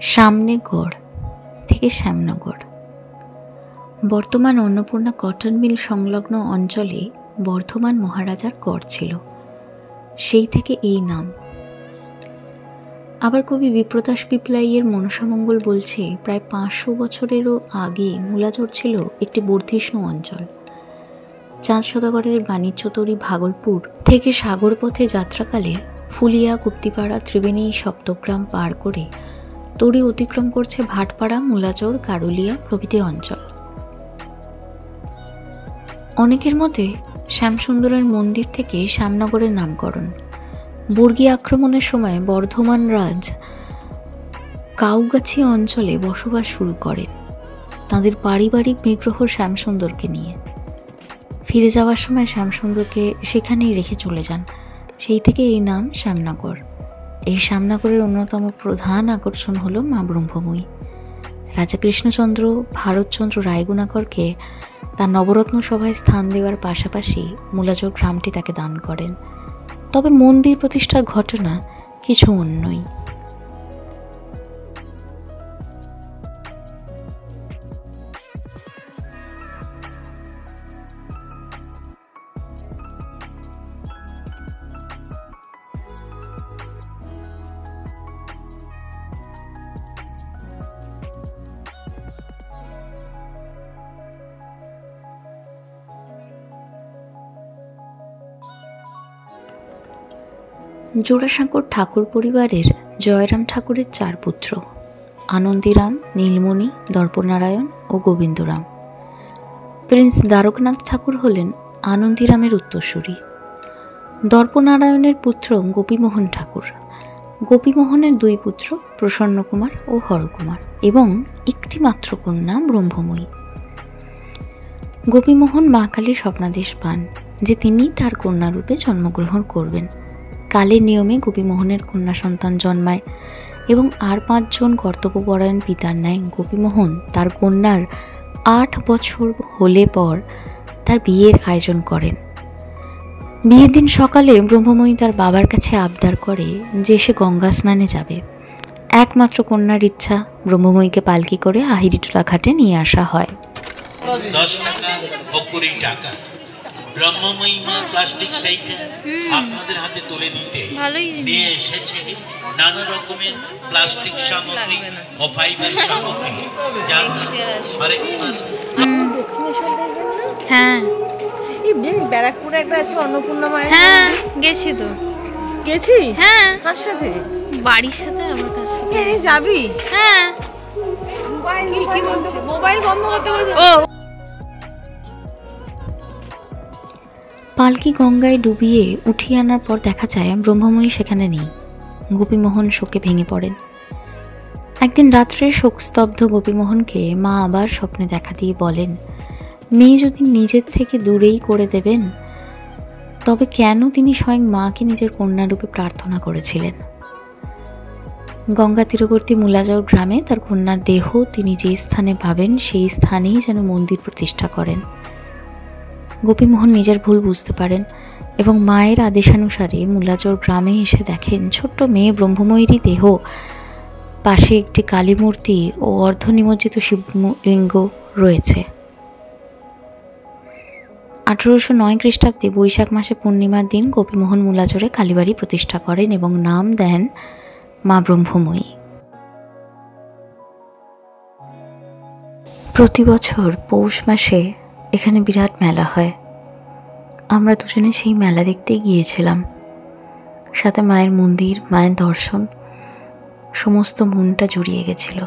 সামনেগড় থেকে শ্যামনগর। বর্তমান Annapurna cotton mill সংলগ্ন অঞ্চলে বর্ধমান মহারাজার গড় ছিল, সেই থেকে এই নাম। আবার কবি বিপ্রদাস পিপলাইয়ের মনসামঙ্গল বলছে, প্রায় 500 বছরেরও আগে মুলাজোড় ছিল একটি বর্ধিষ্ণু অঞ্চল। চাঁদ সদাগরের বাণিজ্য তরী ভাগলপুর থেকে সাগর পথে যাত্রাকালে ফুলিয়া, গুপ্তিপাড়া, ত্রিবেণী, সপ্তগ্রাম পার করে তরী অতিক্রম করছে ভাটপাড়া, মুলাজোড়, গারুলিয়া প্রভৃতি অঞ্চল। অনেকের মতে শ্যামসুন্দরের মন্দির থেকে শ্যামনগরের নামকরণ। বর্গী আক্রমণের সময় বর্ধমান রাজ কাউগাছি অঞ্চলে বসবাস শুরু করেন তাঁদের পারিবারিক বিগ্রহ শ্যামসুন্দরকে নিয়ে। ফিরে যাওয়ার সময় শ্যামসুন্দরকে সেখানেই রেখে চলে যান, সেই থেকে এই নাম শ্যামনগর। এই শ্যামনগরের অন্যতম প্রধান আকর্ষণ হল মা ব্রহ্মময়ী। রাজা কৃষ্ণচন্দ্র ভারতচন্দ্র রায়গুণাকরকে তার নবরত্ন সভায় স্থান দেওয়ার পাশাপাশি মুলাজোড় গ্রামটি তাকে দান করেন। তবে মন্দির প্রতিষ্ঠার ঘটনা কিছু অন্যই। জোড়াসাঁকোর ঠাকুর পরিবারের জয়রাম ঠাকুরের 4 পুত্র: আনন্দীরাম, নীলমণি, দর্পনারায়ণ ও গোবিন্দরাম। প্রিন্স দ্বারকনাথ ঠাকুর হলেন আনন্দীরামের উত্তরসূরি। দর্পনারায়ণের পুত্র গোপীমোহন ঠাকুর। গোপীমোহনের 2 পুত্র প্রসন্নকুমার ও হরকুমার এবং একটি মাত্র কন্যা ব্রহ্মময়ী। গোপীমোহন মা কালীর স্বপ্নাদেশ পান যে তিনি তার কন্যারূপে জন্মগ্রহণ করবেন। কালের নিয়মে গোপীমোহনের কন্যা সন্তান জন্মায় এবং আর 5 জন কর্তব্যপরায়ণ পিতার ন্যায় গোপীমোহন তার কন্যার 8 বছর হলে পর তার বিয়ের আয়োজন করেন। বিয়ের দিন সকালে ব্রহ্মময়ী তার বাবার কাছে আবদার করে যে সে গঙ্গা স্নানে যাবে। একমাত্র কন্যার ইচ্ছা, ব্রহ্মময়ীকে পালকি করে আহিরিটোলা ঘাটে নিয়ে আসা হয়। 10 টাকা ও 20 টাকা ব্রহ্মময়ী মা প্লাস্টিক সাইকেল আপনাদের হাতে তুলে নিয়ে এসেছে নানা রকমের প্লাস্টিক সামগ্রী ও ফাইবার সামগ্রী। হ্যাঁ, এই ব্যারাকপুরে একটা আছে অন্নপূর্ণা মায়ের। হ্যাঁ গেছি তো। গেছি? হ্যাঁ। কার সাথে? বাড়ির সাথে, আমার কার সাথে। এই যাবি? হ্যাঁ। মোবাইল কি বলছে? মোবাইল বন্ধ করতে বলছে। ও পালকি গঙ্গায় ডুবিয়ে উঠিয়ে আনার পর দেখা যায় ব্রহ্মময়ী সেখানে নেই। গোপীমোহন শোকে ভেঙে পড়েন। একদিন রাত্রে শোকস্তব্ধ গোপীমোহনকে মা আবার স্বপ্নে দেখা দিয়ে বলেন, মেয়ে যদি নিজের থেকে দূরেই করে দেবেন, তবে কেন তিনি স্বয়ং মাকে নিজের কন্যারূপে প্রার্থনা করেছিলেন। গঙ্গা তীরবর্তী মুলাজোড় গ্রামে তার কন্যার দেহ তিনি যে স্থানে পাবেন সেই স্থানেই যেন মন্দির প্রতিষ্ঠা করেন। গোপীমোহন নিজের ভুল বুঝতে পারেন এবং মায়ের আদেশানুসারে মুলাজোড় গ্রামে এসে দেখেন ছোট্ট মেয়ে ব্রহ্মময়ীরই দেহ, পাশে একটি কালী মূর্তি ও অর্ধনিমজ্জিত শিবলিঙ্গ রয়েছে। 1809 খ্রিস্টাব্দে বৈশাখ মাসে পূর্ণিমার দিন গোপীমোহন মুলাজোড়ে কালীবাড়ি প্রতিষ্ঠা করেন এবং নাম দেন মা ব্রহ্মময়ী। প্রতি বছর পৌষ মাসে এখানে বিরাট মেলা হয়। আমরা দুজনে সেই মেলা দেখতে গিয়েছিলাম। সাথে মায়ের মন্দির, মায়ের দর্শন, সমস্ত মনটা জুড়িয়ে গেছিল।